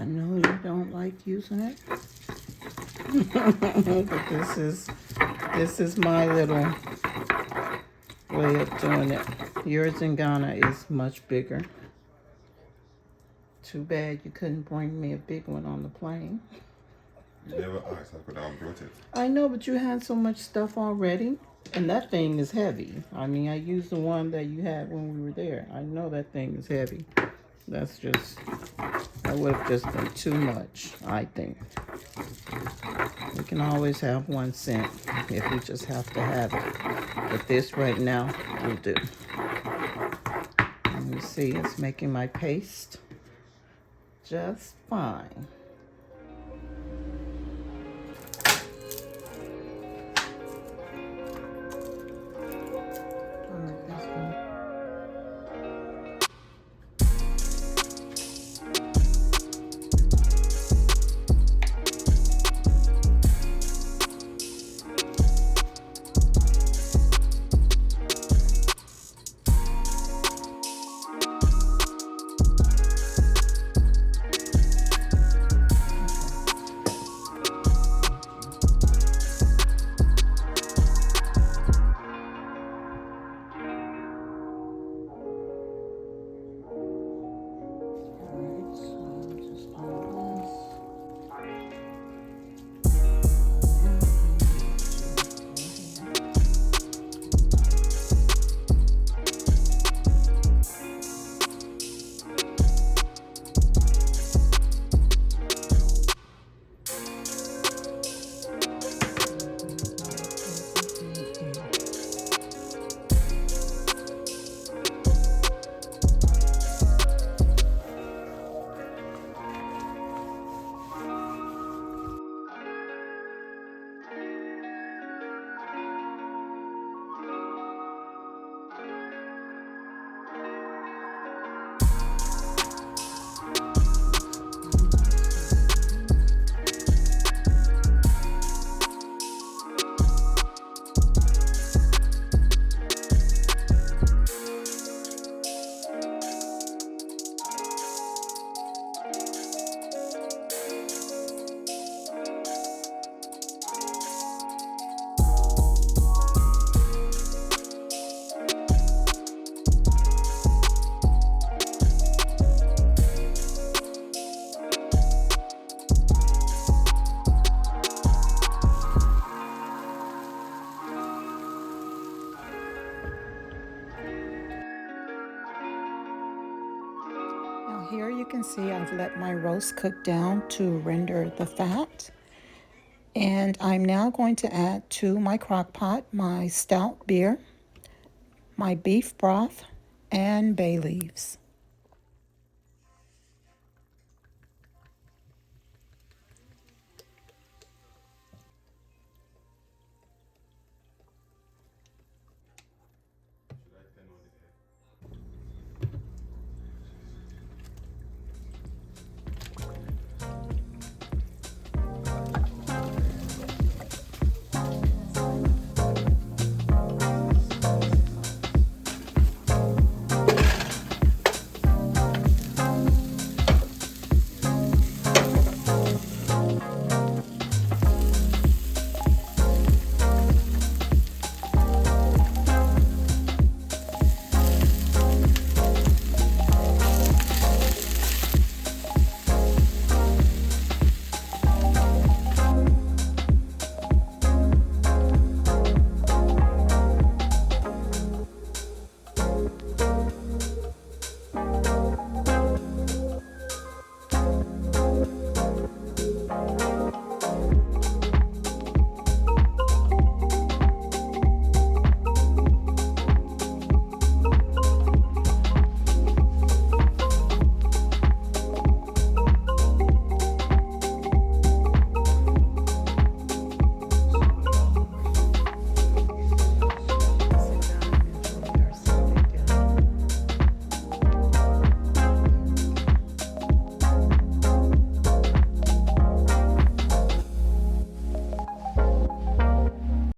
know you don't like using it, but this is my little way of doing it. Yours in Ghana is much bigger. Too bad you couldn't bring me a big one on the plane. You never asked. I could have brought it. I know, but you had so much stuff already. And that thing is heavy. I mean, I used the one that you had when we were there. I know that thing is heavy. That's just, that would have just been too much, I think. We can always have 1 cent if we just have to have it. But this right now will do. Let me see, it's making my paste just fine. Here you can see I've let my roast cook down to render the fat. And I'm now going to add to my crock pot my stout beer, my beef broth, and bay leaves.